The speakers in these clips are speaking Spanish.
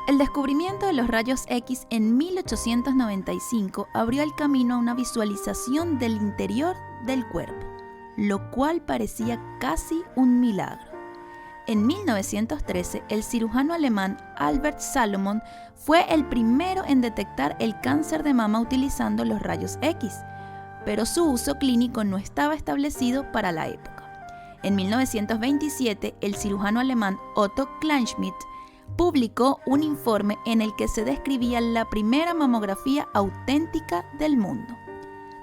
El descubrimiento de los rayos X en 1895 abrió el camino a una visualización del interior del cuerpo, lo cual parecía casi un milagro. En 1913, el cirujano alemán Albert Salomon fue el primero en detectar el cáncer de mama utilizando los rayos X, pero su uso clínico no estaba establecido para la época. En 1927, el cirujano alemán Otto Kleinschmidt publicó un informe en el que se describía la primera mamografía auténtica del mundo.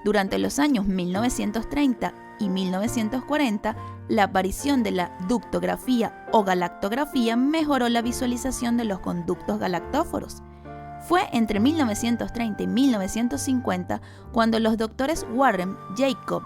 Durante los años 1930 y 1940, la aparición de la ductografía o galactografía mejoró la visualización de los conductos galactóforos. Fue entre 1930 y 1950 cuando los doctores Warren Jacob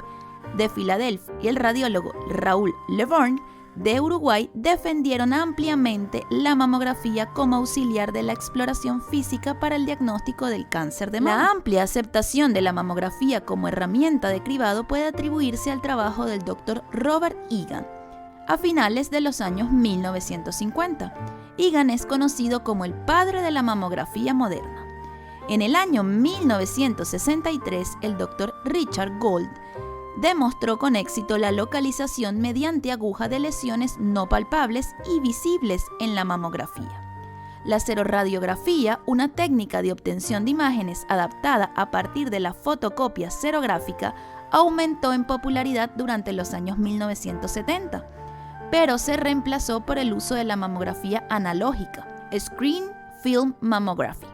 de Filadelfia y el radiólogo Raúl Leborgne de Uruguay defendieron ampliamente la mamografía como auxiliar de la exploración física para el diagnóstico del cáncer de mama. La amplia aceptación de la mamografía como herramienta de cribado puede atribuirse al trabajo del Dr. Robert Egan a finales de los años 1950. Egan es conocido como el padre de la mamografía moderna. En el año 1963, el Dr. Richard Gold demostró con éxito la localización mediante aguja de lesiones no palpables y visibles en la mamografía. La seroradiografía, una técnica de obtención de imágenes adaptada a partir de la fotocopia serográfica, aumentó en popularidad durante los años 1970, pero se reemplazó por el uso de la mamografía analógica, Screen Film Mammography,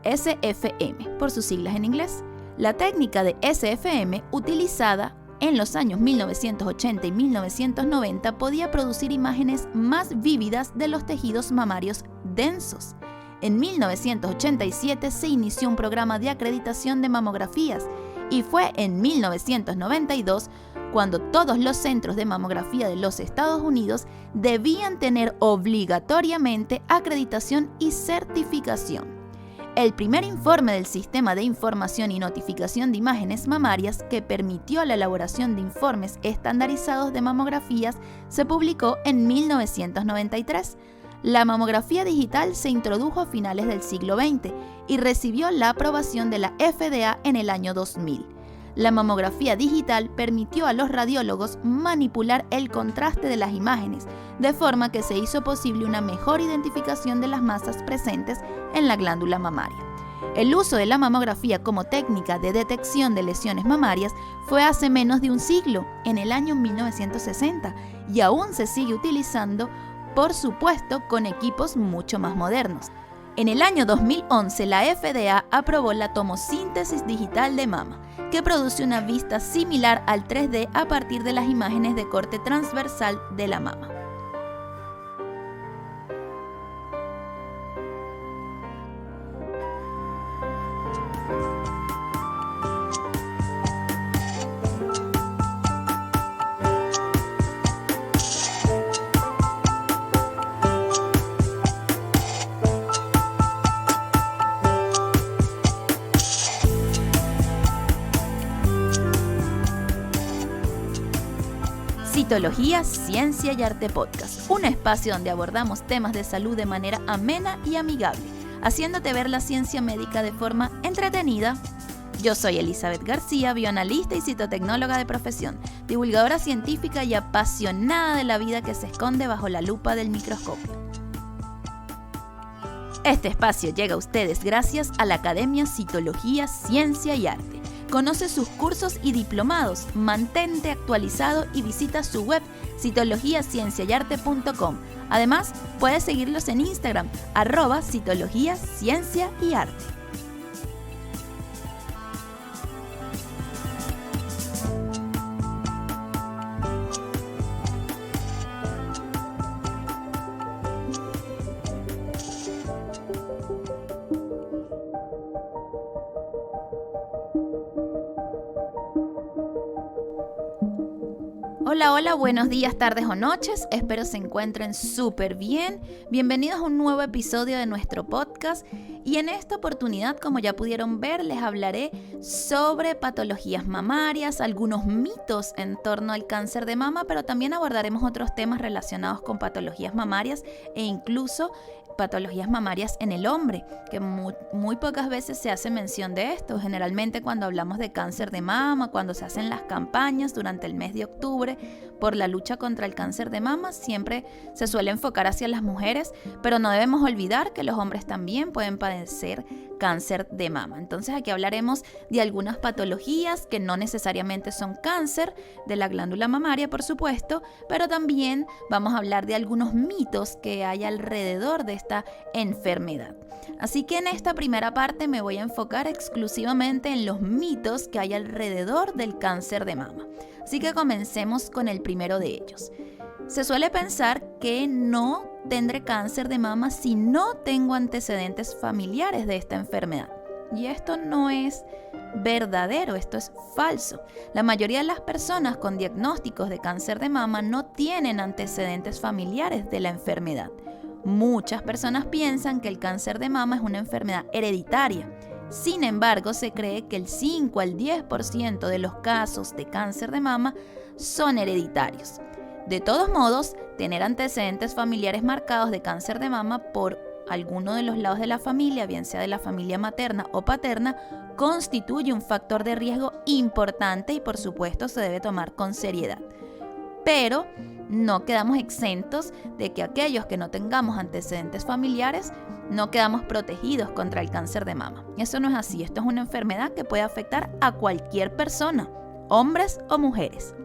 SFM, por sus siglas en inglés. La técnica de SFM, utilizada en los años 1980 y 1990, podía producir imágenes más vívidas de los tejidos mamarios densos. En 1987 se inició un programa de acreditación de mamografías y fue en 1992 cuando todos los centros de mamografía de los Estados Unidos debían tener obligatoriamente acreditación y certificación. El primer informe del Sistema de Información y Notificación de Imágenes Mamarias, que permitió la elaboración de informes estandarizados de mamografías, se publicó en 1993. La mamografía digital se introdujo a finales del siglo XX y recibió la aprobación de la FDA en el año 2000. La mamografía digital permitió a los radiólogos manipular el contraste de las imágenes, de forma que se hizo posible una mejor identificación de las masas presentes en la glándula mamaria. El uso de la mamografía como técnica de detección de lesiones mamarias fue hace menos de un siglo, en el año 1960, y aún se sigue utilizando, por supuesto, con equipos mucho más modernos. En el año 2011, la FDA aprobó la tomosíntesis digital de mama, que produce una vista similar al 3D a partir de las imágenes de corte transversal de la mama. Citología, Ciencia y Arte Podcast, un espacio donde abordamos temas de salud de manera amena y amigable, haciéndote ver la ciencia médica de forma entretenida. Yo soy Elizabeth García, bioanalista y citotecnóloga de profesión, divulgadora científica y apasionada de la vida que se esconde bajo la lupa del microscopio. Este espacio llega a ustedes gracias a la Academia Citología, Ciencia y Arte. Conoce sus cursos y diplomados, mantente actualizado y visita su web citologiacienciayarte.com. Además, puedes seguirlos en Instagram, @citologiacienciayarte. Hola, buenos días, tardes o noches, espero se encuentren súper bien. Bienvenidos a un nuevo episodio de nuestro podcast y en esta oportunidad, como ya pudieron ver, les hablaré sobre patologías mamarias, algunos mitos en torno al cáncer de mama, pero también abordaremos otros temas relacionados con patologías mamarias e incluso patologías mamarias en el hombre, que muy pocas veces se hace mención de esto. Generalmente cuando hablamos de cáncer de mama, cuando se hacen las campañas durante el mes de octubre por la lucha contra el cáncer de mama, siempre se suele enfocar hacia las mujeres, pero no debemos olvidar que los hombres también pueden padecer cáncer de mama. Entonces aquí hablaremos de algunas patologías que no necesariamente son cáncer de la glándula mamaria, por supuesto, pero también vamos a hablar de algunos mitos que hay alrededor de esta enfermedad. Así que en esta primera parte me voy a enfocar exclusivamente en los mitos que hay alrededor del cáncer de mama. Así que comencemos con el primero de ellos. Se suele pensar que no tendré cáncer de mama si no tengo antecedentes familiares de esta enfermedad. Y esto no es verdadero, esto es falso. La mayoría de las personas con diagnósticos de cáncer de mama no tienen antecedentes familiares de la enfermedad. Muchas personas piensan que el cáncer de mama es una enfermedad hereditaria. Sin embargo, se cree que el 5 al 10% de los casos de cáncer de mama son hereditarios. De todos modos, tener antecedentes familiares marcados de cáncer de mama por alguno de los lados de la familia, bien sea de la familia materna o paterna, constituye un factor de riesgo importante y por supuesto se debe tomar con seriedad. Pero no quedamos exentos de que aquellos que no tengamos antecedentes familiares no quedamos protegidos contra el cáncer de mama. Eso no es así, esto es una enfermedad que puede afectar a cualquier persona, hombres o mujeres,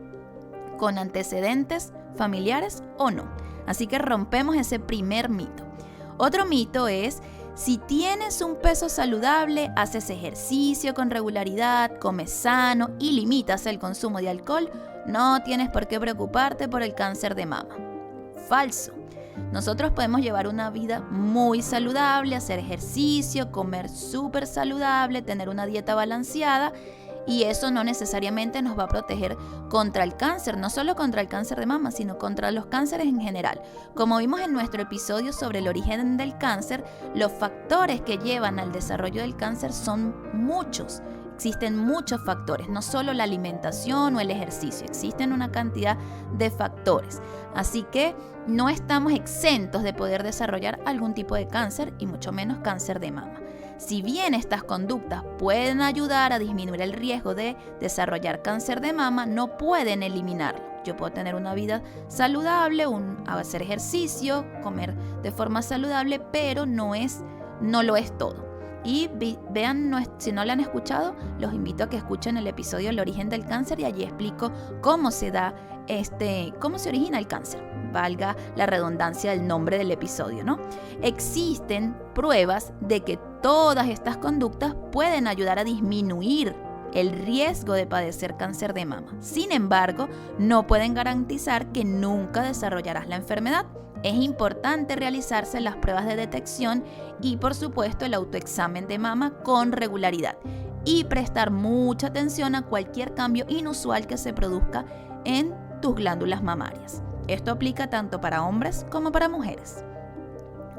con antecedentes familiares o no. Así que rompemos ese primer mito. Otro mito es: si tienes un peso saludable, haces ejercicio con regularidad, comes sano y limitas el consumo de alcohol, no tienes por qué preocuparte por el cáncer de mama. Falso. Nosotros podemos llevar una vida muy saludable, hacer ejercicio, comer súper saludable, tener una dieta balanceada, y eso no necesariamente nos va a proteger contra el cáncer, no solo contra el cáncer de mama, sino contra los cánceres en general. Como vimos en nuestro episodio sobre el origen del cáncer, los factores que llevan al desarrollo del cáncer son muchos. Existen muchos factores, no solo la alimentación o el ejercicio, existen una cantidad de factores. Así que no estamos exentos de poder desarrollar algún tipo de cáncer y mucho menos cáncer de mama. Si bien estas conductas pueden ayudar a disminuir el riesgo de desarrollar cáncer de mama, no pueden eliminarlo. Yo puedo tener una vida saludable, hacer ejercicio, comer de forma saludable, pero no lo es todo. Y vean, si no lo han escuchado, los invito a que escuchen el episodio El origen del cáncer y allí explico cómo se origina el cáncer. Valga la redundancia del nombre del episodio, ¿no? Existen pruebas de que todas estas conductas pueden ayudar a disminuir el riesgo de padecer cáncer de mama. Sin embargo, no pueden garantizar que nunca desarrollarás la enfermedad. Es importante realizarse las pruebas de detección y, por supuesto, el autoexamen de mama con regularidad y prestar mucha atención a cualquier cambio inusual que se produzca en tus glándulas mamarias. Esto aplica tanto para hombres como para mujeres.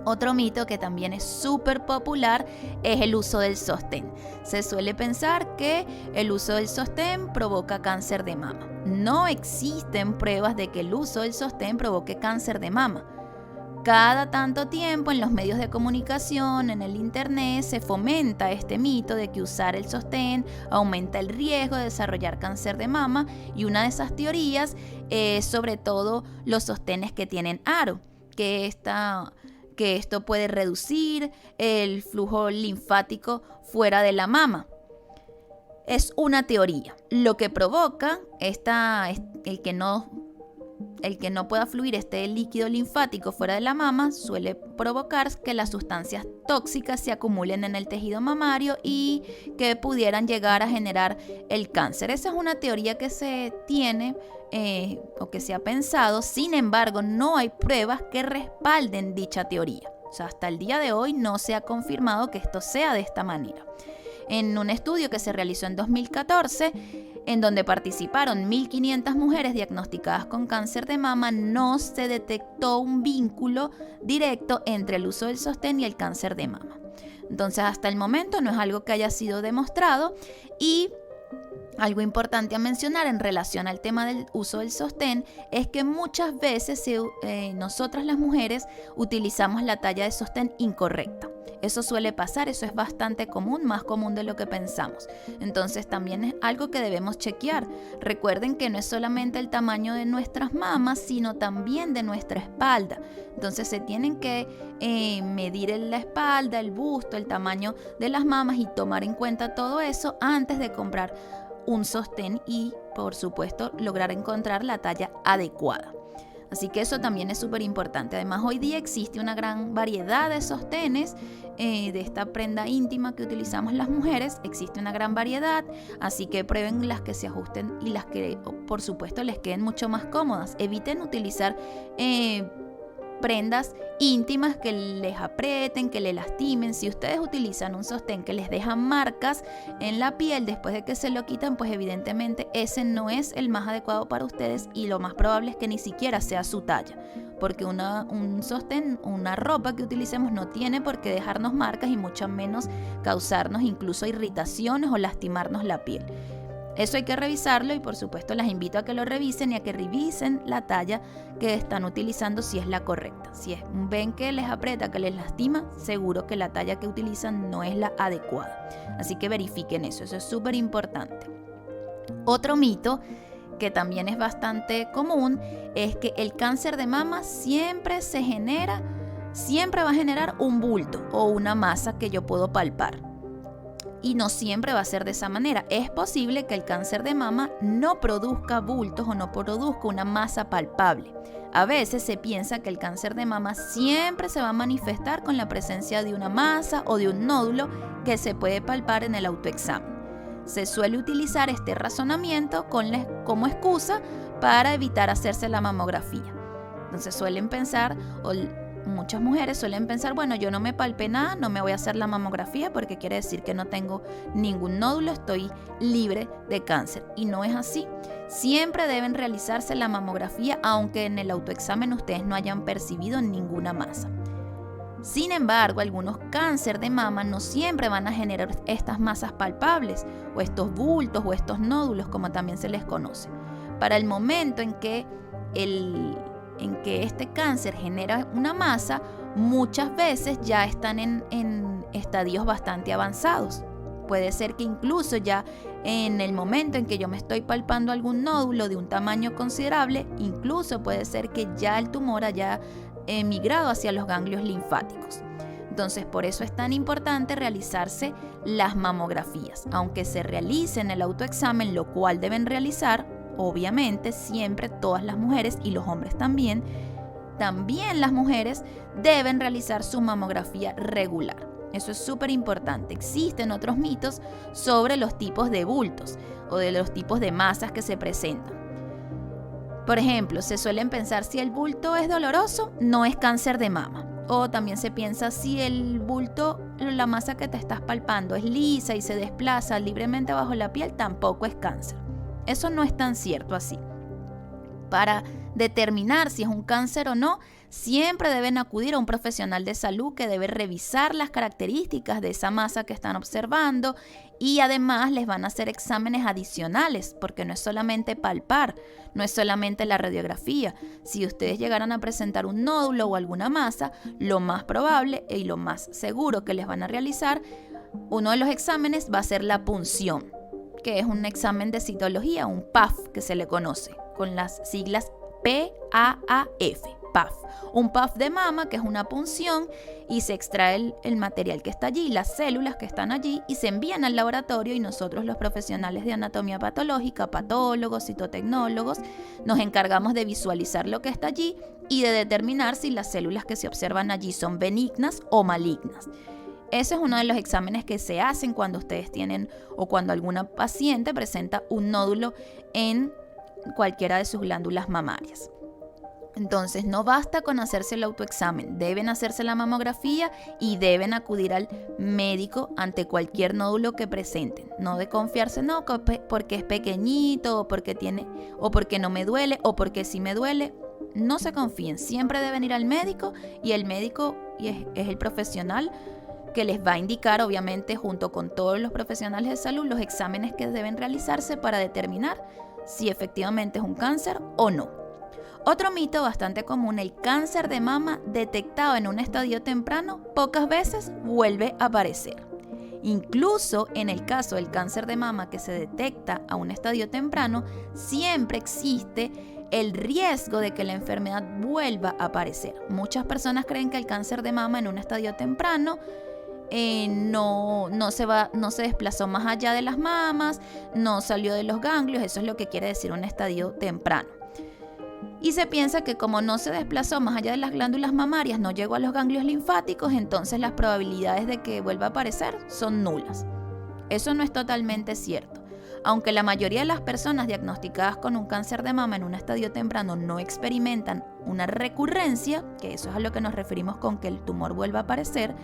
Otro mito que también es súper popular es el uso del sostén. Se suele pensar que el uso del sostén provoca cáncer de mama. No existen pruebas de que el uso del sostén provoque cáncer de mama. Cada tanto tiempo en los medios de comunicación, en el internet, se fomenta este mito de que usar el sostén aumenta el riesgo de desarrollar cáncer de mama, y una de esas teorías es sobre todo los sostenes que tienen aro, que esto puede reducir el flujo linfático fuera de la mama. Es una teoría. Lo que provoca el que no pueda fluir este líquido linfático fuera de la mama suele provocar que las sustancias tóxicas se acumulen en el tejido mamario y que pudieran llegar a generar el cáncer. Esa es una teoría que se tiene o que se ha pensado. Sin embargo, no hay pruebas que respalden dicha teoría. O sea, hasta el día de hoy no se ha confirmado que esto sea de esta manera. En un estudio que se realizó en 2014, en donde participaron 1.500 mujeres diagnosticadas con cáncer de mama, no se detectó un vínculo directo entre el uso del sostén y el cáncer de mama. Entonces, hasta el momento no es algo que haya sido demostrado, y Algo importante a mencionar en relación al tema del uso del sostén es que muchas veces nosotras las mujeres utilizamos la talla de sostén incorrecta. Eso suele pasar, eso es bastante común, más común de lo que pensamos. Entonces también es algo que debemos chequear. Recuerden que no es solamente el tamaño de nuestras mamas, sino también de nuestra espalda. Entonces se tienen que medir la espalda, el busto, el tamaño de las mamas y tomar en cuenta todo eso antes de comprar un sostén y, por supuesto, lograr encontrar la talla adecuada. Así que eso también es súper importante. Además, hoy día existe una gran variedad de sostenes de esta prenda íntima que utilizamos las mujeres. Existe una gran variedad, así que prueben las que se ajusten y las que, por supuesto, les queden mucho más cómodas. Eviten utilizar prendas íntimas que les aprieten, que les lastimen. Si ustedes utilizan un sostén que les deja marcas en la piel después de que se lo quitan, pues evidentemente ese no es el más adecuado para ustedes y lo más probable es que ni siquiera sea su talla, porque un sostén, una ropa que utilicemos no tiene por qué dejarnos marcas y mucho menos causarnos incluso irritaciones o lastimarnos la piel. Eso hay que revisarlo y por supuesto las invito a que lo revisen y a que revisen la talla que están utilizando si es la correcta. Si ven que les aprieta, que les lastima, seguro que la talla que utilizan no es la adecuada. Así que verifiquen eso es súper importante. Otro mito que también es bastante común es que el cáncer de mama siempre va a generar un bulto o una masa que yo puedo palpar. Y no siempre va a ser de esa manera. Es posible que el cáncer de mama no produzca bultos o no produzca una masa palpable. A veces se piensa que el cáncer de mama siempre se va a manifestar con la presencia de una masa o de un nódulo que se puede palpar en el autoexamen. Se suele utilizar este razonamiento como excusa para evitar hacerse la mamografía. Entonces muchas mujeres suelen pensar, bueno, yo no me palpé nada, no me voy a hacer la mamografía porque quiere decir que no tengo ningún nódulo, estoy libre de cáncer. Y no es así. Siempre deben realizarse la mamografía aunque en el autoexamen ustedes no hayan percibido ninguna masa. Sin embargo, algunos cáncer de mama no siempre van a generar estas masas palpables o estos bultos o estos nódulos, como también se les conoce. Para el momento en que este cáncer genera una masa, muchas veces ya están en estadios bastante avanzados. Puede ser que incluso ya en el momento en que yo me estoy palpando algún nódulo de un tamaño considerable, incluso puede ser que ya el tumor haya migrado hacia los ganglios linfáticos. Entonces, por eso es tan importante realizarse las mamografías. Aunque se realice en el autoexamen, lo cual deben realizar, obviamente, siempre todas las mujeres y los hombres también las mujeres deben realizar su mamografía regular. Eso es súper importante. Existen otros mitos sobre los tipos de bultos o de los tipos de masas que se presentan. Por ejemplo, se suelen pensar si el bulto es doloroso, no es cáncer de mama. O también se piensa si el bulto, la masa que te estás palpando es lisa y se desplaza libremente bajo la piel, tampoco es cáncer. Eso no es tan cierto así. Para determinar si es un cáncer o no, siempre deben acudir a un profesional de salud que debe revisar las características de esa masa que están observando y además les van a hacer exámenes adicionales, porque no es solamente palpar, no es solamente la radiografía. Si ustedes llegaran a presentar un nódulo o alguna masa, lo más probable y lo más seguro que les van a realizar, uno de los exámenes va a ser la punción, que es un examen de citología, un PAF que se le conoce, con las siglas PAAF, PAF. Un PAF de mama, que es una punción, y se extrae el material que está allí, las células que están allí, y se envían al laboratorio y nosotros los profesionales de anatomía patológica, patólogos, citotecnólogos, nos encargamos de visualizar lo que está allí y de determinar si las células que se observan allí son benignas o malignas. Ese es uno de los exámenes que se hacen cuando ustedes tienen o cuando alguna paciente presenta un nódulo en cualquiera de sus glándulas mamarias. Entonces, no basta con hacerse el autoexamen, deben hacerse la mamografía y deben acudir al médico ante cualquier nódulo que presenten. No de confiarse, no, porque es pequeñito, o porque no me duele, o porque sí me duele. No se confíen, siempre deben ir al médico y el médico es el profesional que les va a indicar, obviamente, junto con todos los profesionales de salud, los exámenes que deben realizarse para determinar si efectivamente es un cáncer o no. Otro mito bastante común: el cáncer de mama detectado en un estadio temprano pocas veces vuelve a aparecer. Incluso en el caso del cáncer de mama que se detecta a un estadio temprano, siempre existe el riesgo de que la enfermedad vuelva a aparecer. Muchas personas creen que el cáncer de mama en un estadio temprano no se desplazó más allá de las mamas, no salió de los ganglios. Eso es lo que quiere decir un estadio temprano. Y se piensa que como no se desplazó más allá de las glándulas mamarias, no llegó a los ganglios linfáticos, entonces las probabilidades de que vuelva a aparecer son nulas. Eso no es totalmente cierto. Aunque la mayoría de las personas diagnosticadas con un cáncer de mama en un estadio temprano no experimentan una recurrencia, que eso es a lo que nos referimos con que el tumor vuelva a aparecer,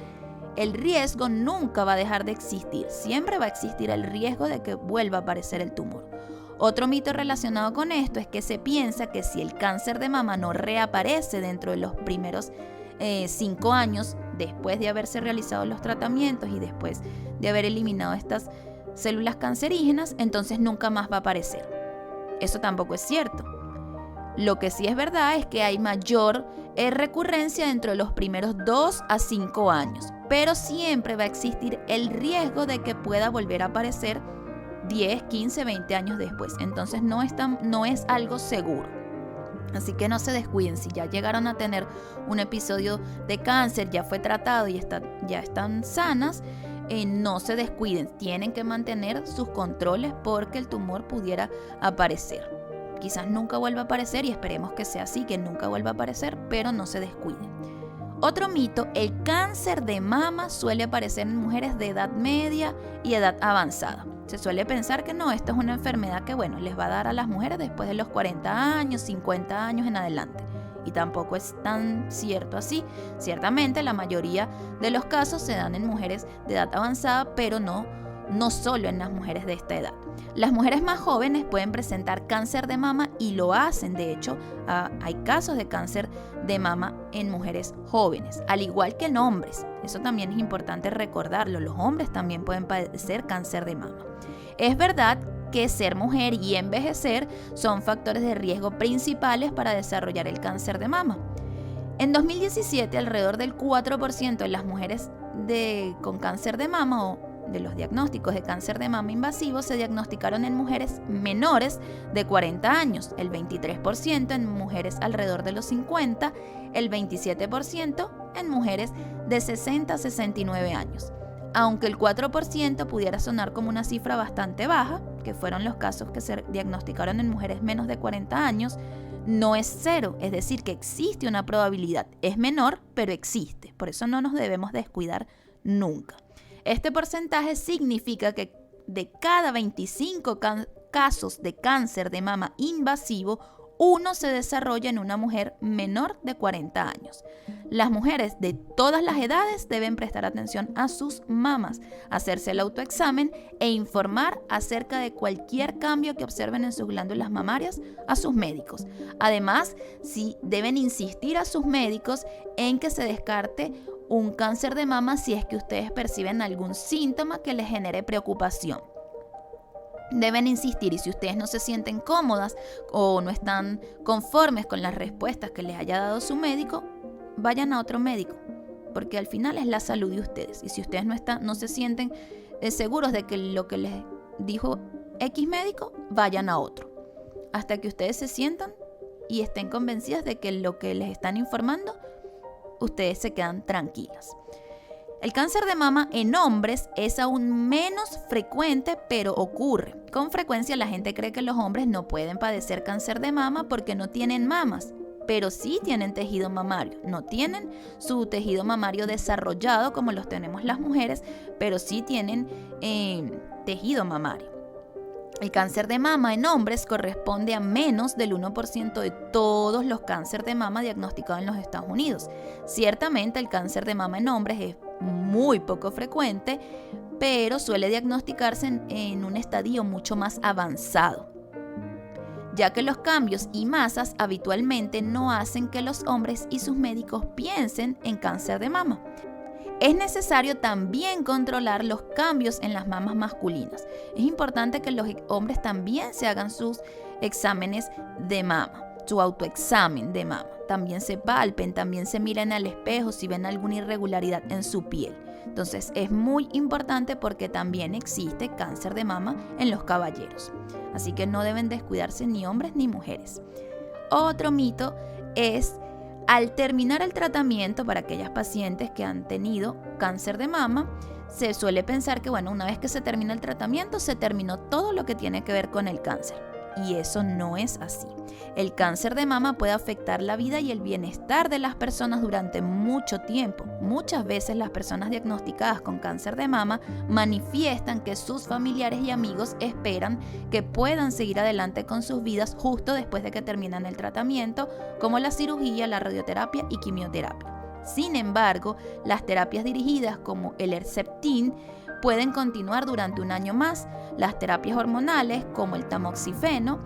el riesgo nunca va a dejar de existir. Siempre va a existir el riesgo de que vuelva a aparecer el tumor. Otro mito relacionado con esto es que se piensa que si el cáncer de mama no reaparece dentro de los primeros 5 años, después de haberse realizado los tratamientos y después de haber eliminado estas células cancerígenas, entonces nunca más va a aparecer. Eso tampoco es cierto. Lo que sí es verdad es que hay mayor recurrencia dentro de los primeros 2 a 5 años, pero siempre va a existir el riesgo de que pueda volver a aparecer 10, 15, 20 años después. Entonces no es algo seguro. Así que no se descuiden. Si ya llegaron a tener un episodio de cáncer, ya fue tratado y ya están sanas, no se descuiden. Tienen que mantener sus controles porque el tumor pudiera aparecer. Quizás nunca vuelva a aparecer y esperemos que sea así, que nunca vuelva a aparecer, pero no se descuiden. Otro mito: el cáncer de mama suele aparecer en mujeres de edad media y edad avanzada. Se suele pensar que no, esto es una enfermedad que les va a dar a las mujeres después de los 40 años, 50 años en adelante. Y tampoco es tan cierto así. Ciertamente la mayoría de los casos se dan en mujeres de edad avanzada, pero no solo en las mujeres de esta edad. Las mujeres más jóvenes pueden presentar cáncer de mama y lo hacen. De hecho, hay casos de cáncer de mama en mujeres jóvenes, al igual que en hombres. Eso también es importante recordarlo. Los hombres también pueden padecer cáncer de mama. Es verdad que ser mujer y envejecer son factores de riesgo principales para desarrollar el cáncer de mama. En 2017, alrededor del 4% de las mujeres con cáncer de mama o de los diagnósticos de cáncer de mama invasivo se diagnosticaron en mujeres menores de 40 años, el 23% en mujeres alrededor de los 50, el 27% en mujeres de 60 a 69 años. Aunque el 4% pudiera sonar como una cifra bastante baja, que fueron los casos que se diagnosticaron en mujeres menos de 40 años, no es cero, es decir, que existe una probabilidad. Es menor, pero existe. Por eso no nos debemos descuidar nunca. Este porcentaje significa que de cada 25 casos de cáncer de mama invasivo, uno se desarrolla en una mujer menor de 40 años. Las mujeres de todas las edades deben prestar atención a sus mamas, hacerse el autoexamen e informar acerca de cualquier cambio que observen en sus glándulas mamarias a sus médicos. Además, sí deben insistir a sus médicos en que se descarte un cáncer de mama si es que ustedes perciben algún síntoma que les genere preocupación. Deben insistir, y si ustedes no se sienten cómodas o no están conformes con las respuestas que les haya dado su médico, vayan a otro médico, porque al final es la salud de ustedes. Y si ustedes no se sienten seguros de que lo que les dijo X médico, vayan a otro, hasta que ustedes se sientan y estén convencidas de que lo que les están informando, ustedes se quedan tranquilas. El cáncer de mama en hombres es aún menos frecuente, pero ocurre. Con frecuencia la gente cree que los hombres no pueden padecer cáncer de mama porque no tienen mamas, pero sí tienen tejido mamario. No tienen su tejido mamario desarrollado como los tenemos las mujeres, pero sí tienen tejido mamario. El cáncer de mama en hombres corresponde a menos del 1% de todos los cánceres de mama diagnosticados en los Estados Unidos. Ciertamente el cáncer de mama en hombres es muy poco frecuente, pero suele diagnosticarse en un estadio mucho más avanzado, ya que los cambios y masas habitualmente no hacen que los hombres y sus médicos piensen en cáncer de mama. Es necesario también controlar los cambios en las mamas masculinas. Es importante que los hombres también se hagan sus exámenes de mama, su autoexamen de mama. También se palpen, también se miren al espejo si ven alguna irregularidad en su piel. Entonces es muy importante porque también existe cáncer de mama en los caballeros. Así que no deben descuidarse ni hombres ni mujeres. Otro mito es: al terminar el tratamiento para aquellas pacientes que han tenido cáncer de mama, se suele pensar que una vez que se termina el tratamiento, se terminó todo lo que tiene que ver con el cáncer. Y eso no es así. El cáncer de mama puede afectar la vida y el bienestar de las personas durante mucho tiempo. Muchas veces las personas diagnosticadas con cáncer de mama manifiestan que sus familiares y amigos esperan que puedan seguir adelante con sus vidas justo después de que terminan el tratamiento, como la cirugía, la radioterapia y quimioterapia. Sin embargo, las terapias dirigidas como el Herceptin pueden continuar durante un año más. Las terapias hormonales como el tamoxifeno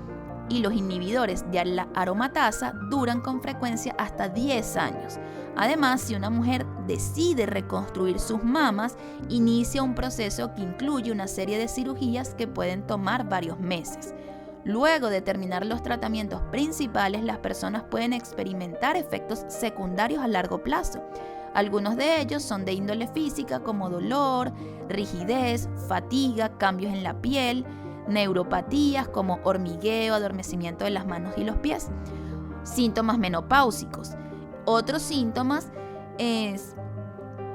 y los inhibidores de la aromatasa duran con frecuencia hasta 10 años. Además, si una mujer decide reconstruir sus mamas, inicia un proceso que incluye una serie de cirugías que pueden tomar varios meses. Luego de terminar los tratamientos principales, las personas pueden experimentar efectos secundarios a largo plazo. Algunos de ellos son de índole física, como dolor, rigidez, fatiga, cambios en la piel, neuropatías como hormigueo, adormecimiento de las manos y los pies, síntomas menopáusicos. Otros síntomas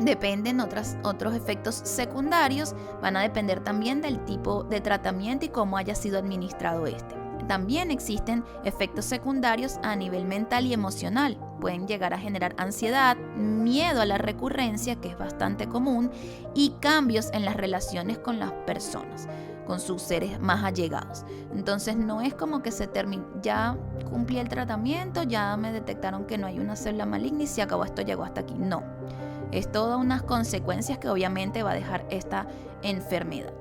dependen, otros efectos secundarios van a depender también del tipo de tratamiento y cómo haya sido administrado este. También existen efectos secundarios a nivel mental y emocional. Pueden llegar a generar ansiedad, miedo a la recurrencia, que es bastante común, y cambios en las relaciones con las personas, con sus seres más allegados. Entonces no es como que se termina, ya cumplí el tratamiento, ya me detectaron que no hay una célula maligna y se acabó, esto llegó hasta aquí. No, es todas unas consecuencias que obviamente va a dejar esta enfermedad.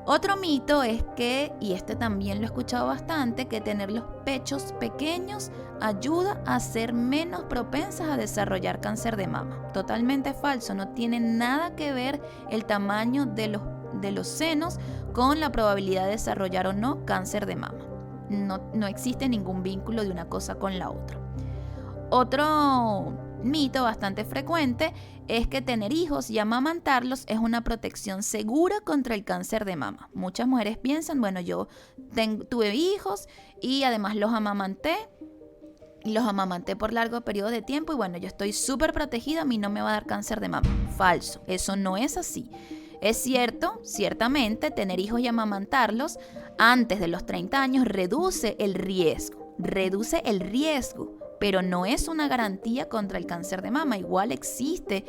Otro mito es que, y este también lo he escuchado bastante, que tener los pechos pequeños ayuda a ser menos propensas a desarrollar cáncer de mama. Totalmente falso, no tiene nada que ver el tamaño de los senos con la probabilidad de desarrollar o no cáncer de mama. No existe ningún vínculo de una cosa con la otra. Otro mito bastante frecuente es que tener hijos y amamantarlos es una protección segura contra el cáncer de mama. Muchas mujeres piensan, yo tuve hijos y además los amamanté por largo periodo de tiempo y yo estoy súper protegida, a mí no me va a dar cáncer de mama. Falso, eso no es así. Es cierto, ciertamente, tener hijos y amamantarlos antes de los 30 años reduce el riesgo, pero no es una garantía contra el cáncer de mama. Igual existe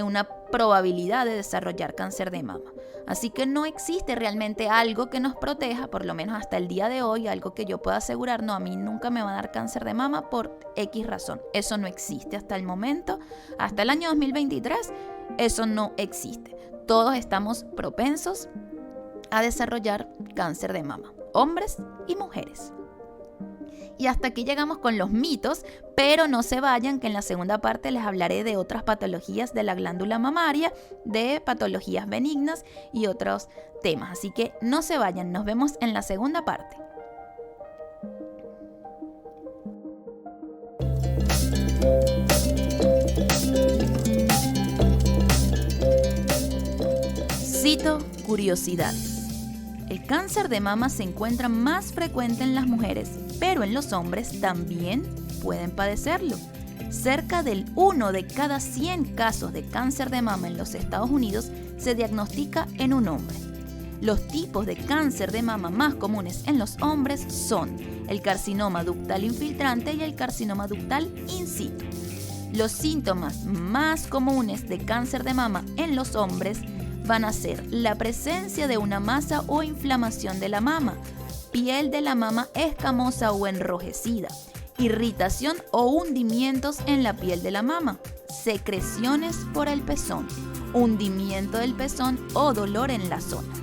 una probabilidad de desarrollar cáncer de mama. Así que no existe realmente algo que nos proteja, por lo menos hasta el día de hoy, algo que yo pueda asegurar, no, a mí nunca me va a dar cáncer de mama por X razón. Eso no existe hasta el momento, hasta el año 2023, eso no existe. Todos estamos propensos a desarrollar cáncer de mama, hombres y mujeres. Y hasta aquí llegamos con los mitos, pero no se vayan, que en la segunda parte les hablaré de otras patologías de la glándula mamaria, de patologías benignas y otros temas. Así que no se vayan, nos vemos en la segunda parte. Cito curiosidades. El cáncer de mama se encuentra más frecuente en las mujeres, pero en los hombres también pueden padecerlo. Cerca del 1 de cada 100 casos de cáncer de mama en los Estados Unidos se diagnostica en un hombre. Los tipos de cáncer de mama más comunes en los hombres son el carcinoma ductal infiltrante y el carcinoma ductal in situ. Los síntomas más comunes de cáncer de mama en los hombres van a ser la presencia de una masa o inflamación de la mama, piel de la mama escamosa o enrojecida, irritación o hundimientos en la piel de la mama, secreciones por el pezón, hundimiento del pezón o dolor en la zona.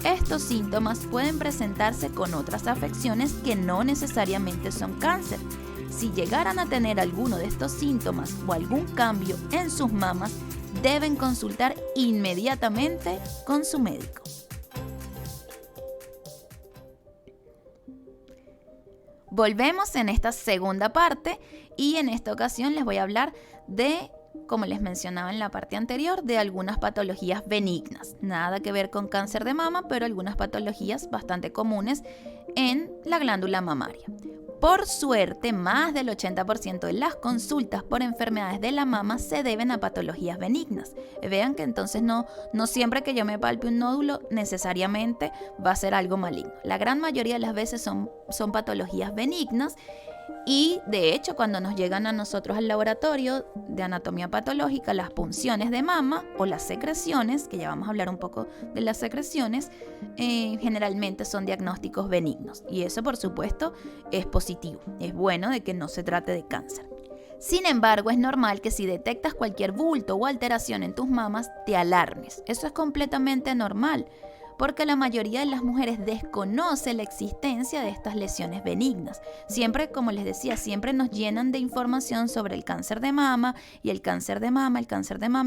Estos síntomas pueden presentarse con otras afecciones que no necesariamente son cáncer. Si llegaran a tener alguno de estos síntomas o algún cambio en sus mamas, deben consultar inmediatamente con su médico. Volvemos en esta segunda parte y en esta ocasión les voy a hablar de, como les mencionaba en la parte anterior, de algunas patologías benignas. Nada que ver con cáncer de mama, pero algunas patologías bastante comunes en la glándula mamaria. Por suerte, más del 80% de las consultas por enfermedades de la mama se deben a patologías benignas. Vean que entonces no siempre que yo me palpe un nódulo necesariamente va a ser algo maligno. La gran mayoría de las veces son patologías benignas. Y de hecho, cuando nos llegan a nosotros al laboratorio de anatomía patológica las punciones de mama o las secreciones, que ya vamos a hablar un poco de las secreciones, generalmente son diagnósticos benignos. Y eso, por supuesto, es positivo. Es bueno de que no se trate de cáncer. Sin embargo, es normal que si detectas cualquier bulto o alteración en tus mamas, te alarmes. Eso es completamente normal, porque la mayoría de las mujeres desconoce la existencia de estas lesiones benignas. Siempre, como les decía, siempre nos llenan de información sobre el cáncer de mama y el cáncer de mama,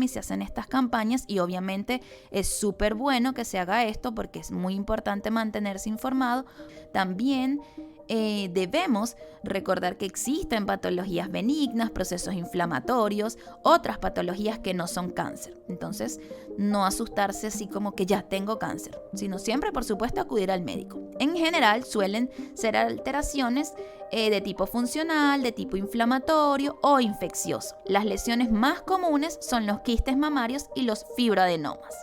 y se hacen estas campañas y obviamente es súper bueno que se haga esto porque es muy importante mantenerse informado. También debemos recordar que existen patologías benignas, procesos inflamatorios, otras patologías que no son cáncer. Entonces, no asustarse así como que ya tengo cáncer, sino siempre, por supuesto, acudir al médico. En general, suelen ser alteraciones de tipo funcional, de tipo inflamatorio o infeccioso. Las lesiones más comunes son los quistes mamarios y los fibroadenomas.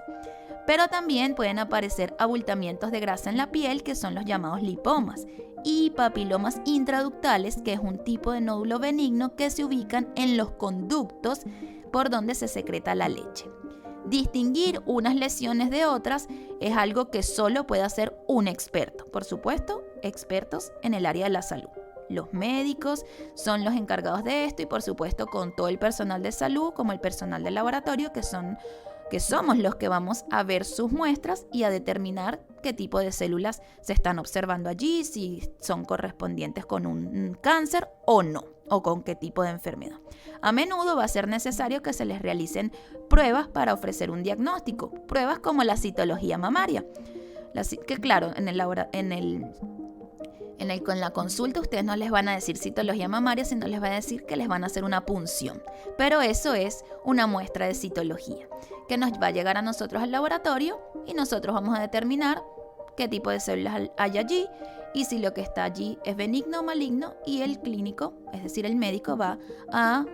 Pero también pueden aparecer abultamientos de grasa en la piel, que son los llamados lipomas, y papilomas intraductales, que es un tipo de nódulo benigno que se ubican en los conductos por donde se secreta la leche. Distinguir unas lesiones de otras es algo que solo puede hacer un experto. Por supuesto, expertos en el área de la salud. Los médicos son los encargados de esto y, por supuesto, con todo el personal de salud, como el personal del laboratorio, que somos los que vamos a ver sus muestras y a determinar qué tipo de células se están observando allí, si son correspondientes con un cáncer o no, o con qué tipo de enfermedad. A menudo va a ser necesario que se les realicen pruebas para ofrecer un diagnóstico, pruebas como la citología mamaria, que claro, con la consulta ustedes no les van a decir citología mamaria, sino les van a decir que les van a hacer una punción. Pero eso es una muestra de citología que nos va a llegar a nosotros al laboratorio y nosotros vamos a determinar qué tipo de células hay allí y si lo que está allí es benigno o maligno, y el clínico, es decir, el médico, va a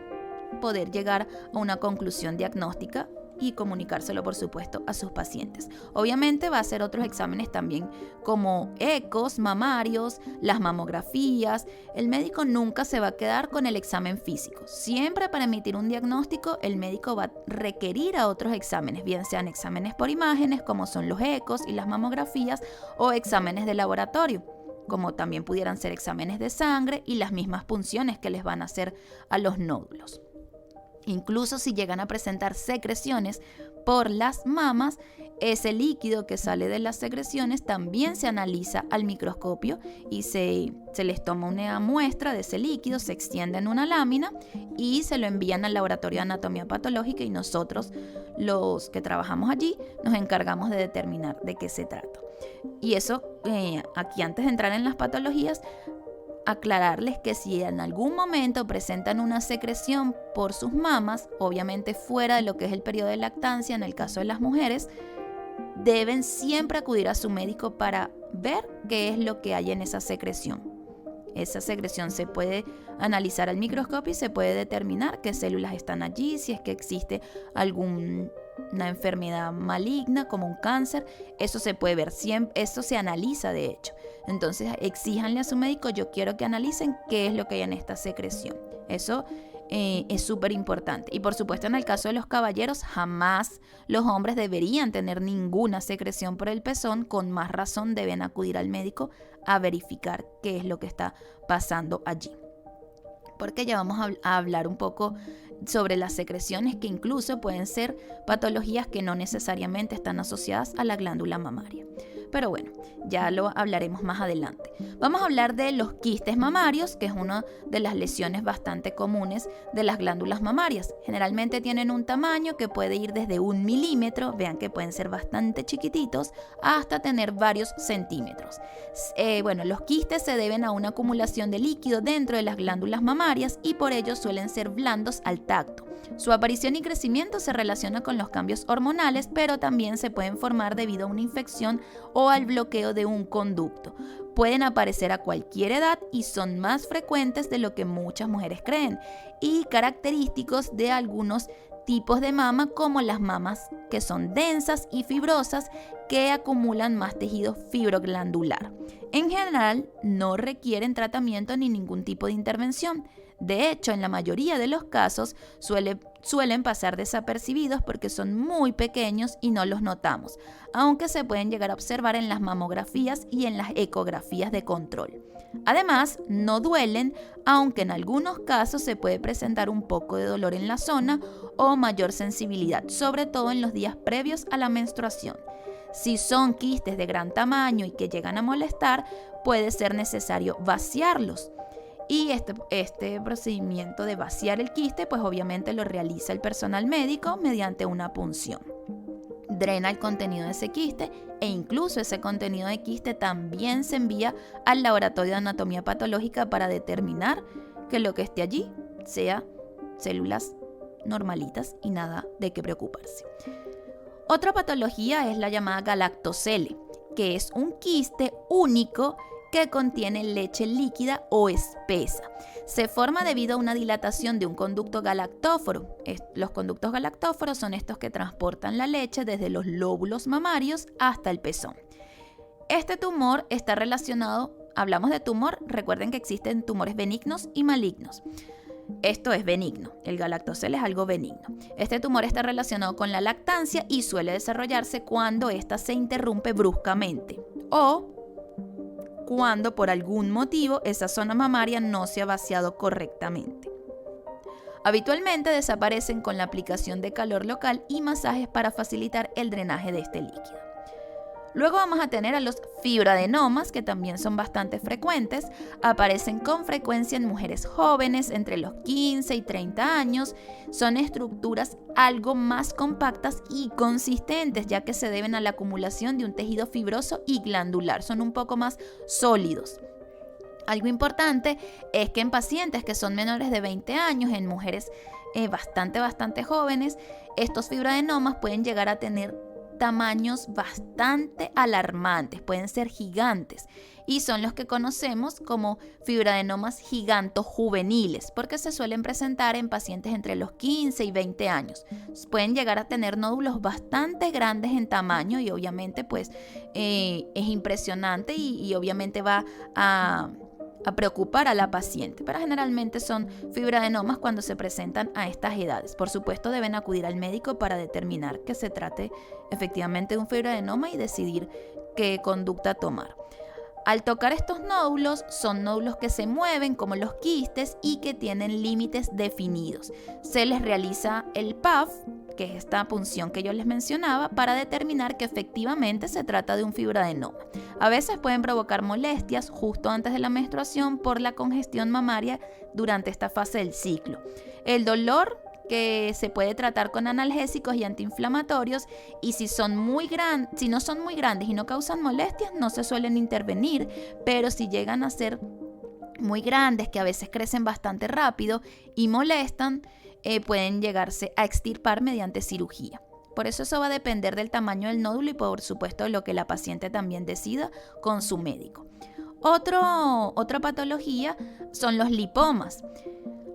poder llegar a una conclusión diagnóstica y comunicárselo, por supuesto, a sus pacientes. Obviamente va a hacer otros exámenes también, como ecos mamarios, las mamografías. El médico nunca se va a quedar con el examen físico. Siempre para emitir un diagnóstico, el médico va a requerir a otros exámenes, bien sean exámenes por imágenes, como son los ecos y las mamografías, o exámenes de laboratorio, como también pudieran ser exámenes de sangre y las mismas punciones que les van a hacer a los nódulos. Incluso si llegan a presentar secreciones por las mamas, ese líquido que sale de las secreciones también se analiza al microscopio y se les toma una muestra de ese líquido, se extiende en una lámina y se lo envían al laboratorio de anatomía patológica, y nosotros, los que trabajamos allí, nos encargamos de determinar de qué se trata. Y eso, aquí antes de entrar en las patologías, aclararles que si en algún momento presentan una secreción por sus mamas, obviamente fuera de lo que es el periodo de lactancia, en el caso de las mujeres, deben siempre acudir a su médico para ver qué es lo que hay en esa secreción. Esa secreción se puede analizar al microscopio y se puede determinar qué células están allí, si es que existe alguna enfermedad maligna como un cáncer. Eso se puede ver, eso se analiza de hecho. Entonces exíjanle a su médico: yo quiero que analicen qué es lo que hay en esta secreción. Eso es súper importante. Y por supuesto, en el caso de los caballeros, jamás los hombres deberían tener ninguna secreción por el pezón. Con más razón deben acudir al médico a verificar qué es lo que está pasando allí. Porque ya vamos a hablar un poco sobre las secreciones, que incluso pueden ser patologías que no necesariamente están asociadas a la glándula mamaria. pero bueno, ya lo hablaremos más adelante. Vamos a hablar de los quistes mamarios, que es una de las lesiones bastante comunes de las glándulas mamarias. Generalmente tienen un tamaño que puede ir desde 1 milímetro, vean que pueden ser bastante chiquititos, hasta tener varios centímetros. Los quistes se deben a una acumulación de líquido dentro de las glándulas mamarias y por ello suelen ser blandos al tacto. Su aparición y crecimiento se relaciona con los cambios hormonales, pero también se pueden formar debido a una infección o al bloqueo de un conducto. Pueden aparecer a cualquier edad y son más frecuentes de lo que muchas mujeres creen y característicos de algunos tipos de mama, como las mamas que son densas y fibrosas, que acumulan más tejido fibroglandular. En general, no requieren tratamiento ni ningún tipo de intervención. De hecho, en la mayoría de los casos suelen pasar desapercibidos porque son muy pequeños y no los notamos, aunque se pueden llegar a observar en las mamografías y en las ecografías de control. Además, no duelen, aunque en algunos casos se puede presentar un poco de dolor en la zona o mayor sensibilidad, sobre todo en los días previos a la menstruación. Si son quistes de gran tamaño y que llegan a molestar, puede ser necesario vaciarlos. Y este procedimiento de vaciar el quiste, pues obviamente lo realiza el personal médico mediante una punción. Drena el contenido de ese quiste e incluso ese contenido de quiste también se envía al laboratorio de anatomía patológica para determinar que lo que esté allí sea células normalitas y nada de qué preocuparse. Otra patología es la llamada galactocele, que es un quiste único que contiene leche líquida o espesa. Se forma debido a una dilatación de un conducto galactóforo. Los conductos galactóforos son estos que transportan la leche desde los lóbulos mamarios hasta el pezón. Este tumor está relacionado, hablamos de tumor, recuerden que existen tumores benignos y malignos. Esto es benigno, el galactocele es algo benigno. Este tumor está relacionado con la lactancia y suele desarrollarse cuando ésta se interrumpe bruscamente o cuando por algún motivo esa zona mamaria no se ha vaciado correctamente. Habitualmente desaparecen con la aplicación de calor local y masajes para facilitar el drenaje de este líquido. Luego vamos a tener a los fibroadenomas, que también son bastante frecuentes. Aparecen con frecuencia en mujeres jóvenes entre los 15 y 30 años. Son estructuras algo más compactas y consistentes, ya que se deben a la acumulación de un tejido fibroso y glandular. Son un poco más sólidos. Algo importante es que en pacientes que son menores de 20 años, en mujeres bastante jóvenes, estos fibroadenomas pueden llegar a tener tamaños bastante alarmantes, pueden ser gigantes y son los que conocemos como fibroadenomas gigantojuveniles porque se suelen presentar en pacientes entre los 15 y 20 años. Pueden llegar a tener nódulos bastante grandes en tamaño y obviamente pues es impresionante y obviamente va a preocupar a la paciente, pero generalmente son fibroadenomas cuando se presentan a estas edades. Por supuesto, deben acudir al médico para determinar que se trate efectivamente de un fibroadenoma y decidir qué conducta tomar. Al tocar estos nódulos, son nódulos que se mueven como los quistes y que tienen límites definidos. Se les realiza el PAF, que es esta punción que yo les mencionaba, para determinar que efectivamente se trata de un fibroadenoma. A veces pueden provocar molestias justo antes de la menstruación por la congestión mamaria durante esta fase del ciclo. El dolor que se puede tratar con analgésicos y antiinflamatorios y si no son muy grandes y no causan molestias, no se suelen intervenir, pero si llegan a ser muy grandes, que a veces crecen bastante rápido y molestan, pueden llegarse a extirpar mediante cirugía. Por eso va a depender del tamaño del nódulo y por supuesto de lo que la paciente también decida con su médico. Otra patología son los lipomas.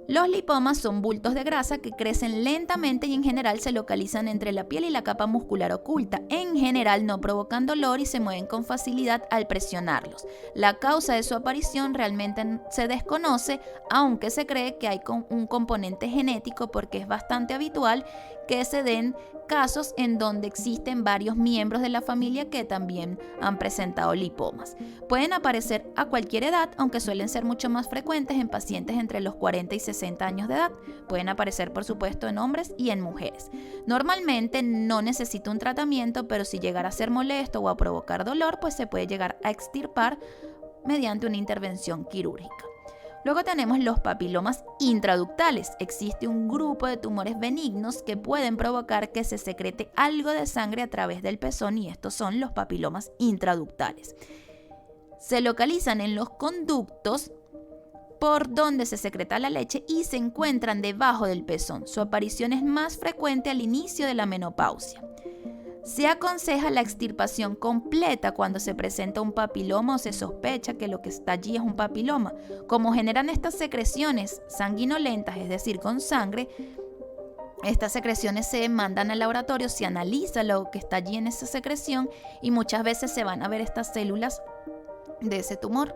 Los lipomas son bultos de grasa que crecen lentamente y en general se localizan entre la piel y la capa muscular oculta. En general no provocan dolor y se mueven con facilidad al presionarlos. La causa de su aparición realmente se desconoce, aunque se cree que hay un componente genético porque es bastante habitual que se den casos en donde existen varios miembros de la familia que también han presentado lipomas. Pueden aparecer a cualquier edad, aunque suelen ser mucho más frecuentes en pacientes entre los 40 y 60 años de edad. Pueden aparecer, por supuesto, en hombres y en mujeres. Normalmente no necesita un tratamiento, pero si llegara a ser molesto o a provocar dolor, pues se puede llegar a extirpar mediante una intervención quirúrgica. Luego tenemos los papilomas intraductales. Existe un grupo de tumores benignos que pueden provocar que se secrete algo de sangre a través del pezón y estos son los papilomas intraductales. Se localizan en los conductos por donde se secreta la leche y se encuentran debajo del pezón. Su aparición es más frecuente al inicio de la menopausia. Se aconseja la extirpación completa cuando se presenta un papiloma o se sospecha que lo que está allí es un papiloma. Como generan estas secreciones sanguinolentas, es decir, con sangre, estas secreciones se mandan al laboratorio, se analiza lo que está allí en esa secreción y muchas veces se van a ver estas células de ese tumor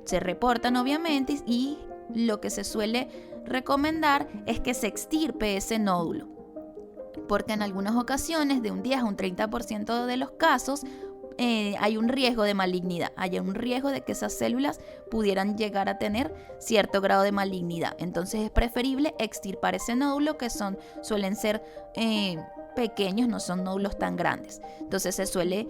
se reportan obviamente y lo que se suele recomendar es que se extirpe ese nódulo. Porque en algunas ocasiones, de un 10 a un 30% de los casos, hay un riesgo de malignidad, hay un riesgo de que esas células pudieran llegar a tener cierto grado de malignidad. Entonces es preferible extirpar ese nódulo que suelen ser pequeños, no son nódulos tan grandes. Entonces se suele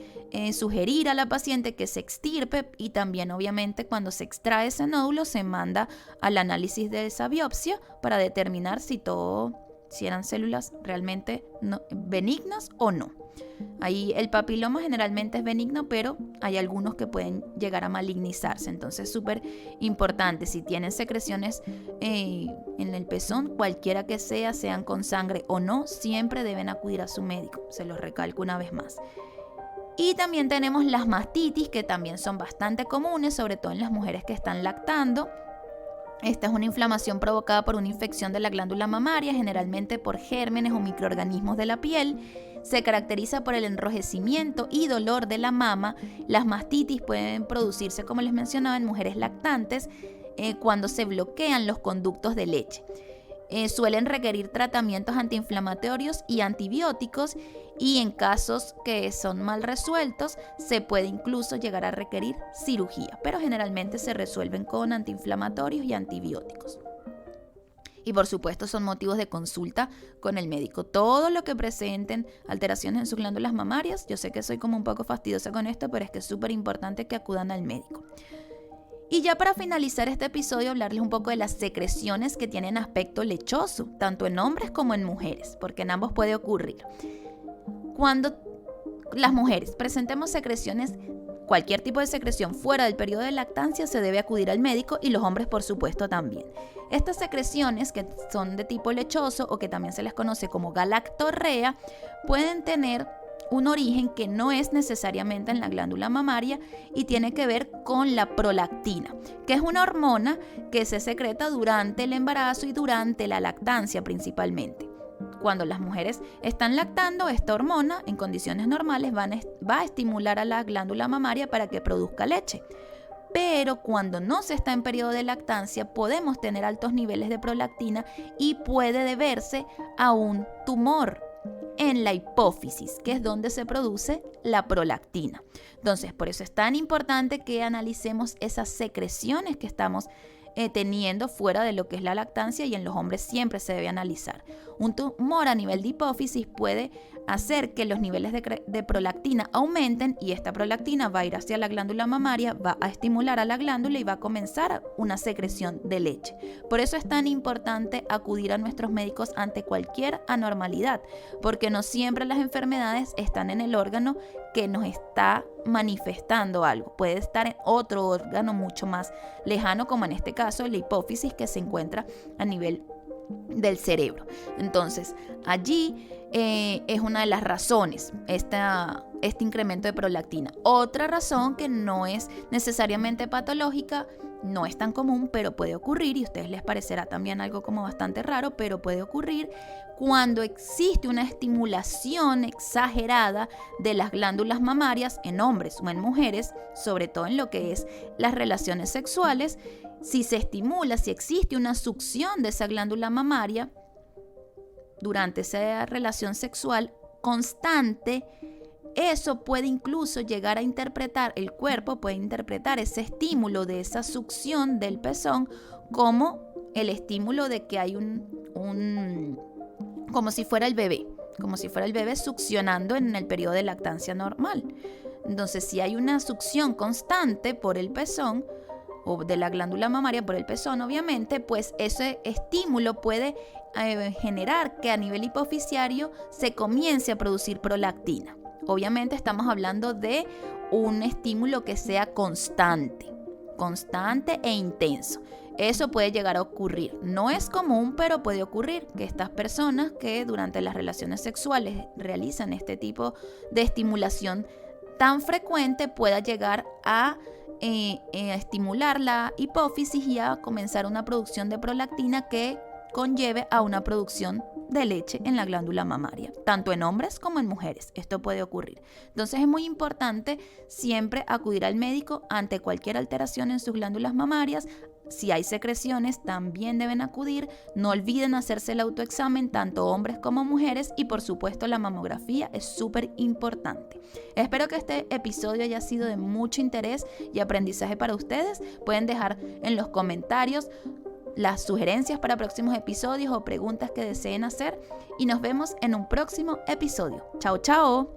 sugerir a la paciente que se extirpe y también obviamente cuando se extrae ese nódulo se manda al análisis de esa biopsia para determinar si eran células realmente benignas o no. Ahí el papiloma generalmente es benigno, pero hay algunos que pueden llegar a malignizarse. Entonces es súper importante, si tienen secreciones en el pezón, cualquiera que sean con sangre o no, siempre deben acudir a su médico. Se los recalco una vez más. Y también tenemos las mastitis, que también son bastante comunes, sobre todo en las mujeres que están lactando. Esta es una inflamación provocada por una infección de la glándula mamaria, generalmente por gérmenes o microorganismos de la piel. Se caracteriza por el enrojecimiento y dolor de la mama. Las mastitis pueden producirse, como les mencionaba, en mujeres lactantes cuando se bloquean los conductos de leche. Suelen requerir tratamientos antiinflamatorios y antibióticos y en casos que son mal resueltos se puede incluso llegar a requerir cirugía, pero generalmente se resuelven con antiinflamatorios y antibióticos. Y por supuesto son motivos de consulta con el médico. Todo lo que presenten alteraciones en sus glándulas mamarias, yo sé que soy como un poco fastidiosa con esto, pero es que es súper importante que acudan al médico. Y ya para finalizar este episodio, hablarles un poco de las secreciones que tienen aspecto lechoso, tanto en hombres como en mujeres, porque en ambos puede ocurrir. Cuando las mujeres presentemos secreciones, cualquier tipo de secreción fuera del periodo de lactancia, se debe acudir al médico y los hombres por supuesto también. Estas secreciones que son de tipo lechoso o que también se les conoce como galactorrea, pueden tener un origen que no es necesariamente en la glándula mamaria y tiene que ver con la prolactina, que es una hormona que se secreta durante el embarazo y durante la lactancia principalmente. Cuando las mujeres están lactando, esta hormona en condiciones normales va a estimular a la glándula mamaria para que produzca leche. Pero cuando no se está en periodo de lactancia podemos tener altos niveles de prolactina y puede deberse a un tumor en la hipófisis, que es donde se produce la prolactina. Entonces, por eso es tan importante que analicemos esas secreciones que estamos teniendo fuera de lo que es la lactancia y en los hombres siempre se debe analizar. Un tumor a nivel de hipófisis puede hacer que los niveles de prolactina aumenten y esta prolactina va a ir hacia la glándula mamaria, va a estimular a la glándula y va a comenzar una secreción de leche. Por eso es tan importante acudir a nuestros médicos ante cualquier anormalidad, porque no siempre las enfermedades están en el órgano que nos está manifestando algo. Puede estar en otro órgano mucho más lejano, como en este caso la hipófisis, que se encuentra a nivel del cerebro. Entonces, allí es una de las razones, este incremento de prolactina. Otra razón que no es necesariamente patológica, no es tan común, pero puede ocurrir, y a ustedes les parecerá también algo como bastante raro, pero puede ocurrir cuando existe una estimulación exagerada de las glándulas mamarias en hombres o en mujeres, sobre todo en lo que es las relaciones sexuales. Si se estimula, si existe una succión de esa glándula mamaria durante esa relación sexual constante, eso puede incluso llegar a interpretar, el cuerpo puede interpretar ese estímulo de esa succión del pezón como el estímulo de que hay como si fuera el bebé succionando en el periodo de lactancia normal. Entonces, si hay una succión constante por el pezón o de la glándula mamaria por el pezón, obviamente, pues ese estímulo puede generar que a nivel hipoficiario se comience a producir prolactina. Obviamente estamos hablando de un estímulo que sea constante e intenso. Eso puede llegar a ocurrir. No es común, pero puede ocurrir que estas personas que durante las relaciones sexuales realizan este tipo de estimulación tan frecuente pueda llegar a estimular la hipófisis y a comenzar una producción de prolactina que conlleve a una producción de leche en la glándula mamaria, tanto en hombres como en mujeres. Esto puede ocurrir. Entonces es muy importante siempre acudir al médico ante cualquier alteración en sus glándulas mamarias. Si hay secreciones, también deben acudir. No olviden hacerse el autoexamen, tanto hombres como mujeres, y por supuesto la mamografía es súper importante. Espero que este episodio haya sido de mucho interés y aprendizaje para ustedes. Pueden dejar en los comentarios las sugerencias para próximos episodios o preguntas que deseen hacer, y nos vemos en un próximo episodio. ¡Chao, chao!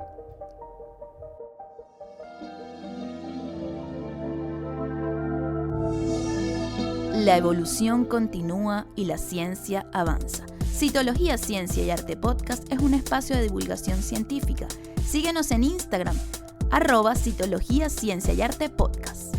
La evolución continúa y la ciencia avanza. Citología, Ciencia y Arte Podcast es un espacio de divulgación científica. Síguenos en Instagram, @Citología, Ciencia y Arte Podcast.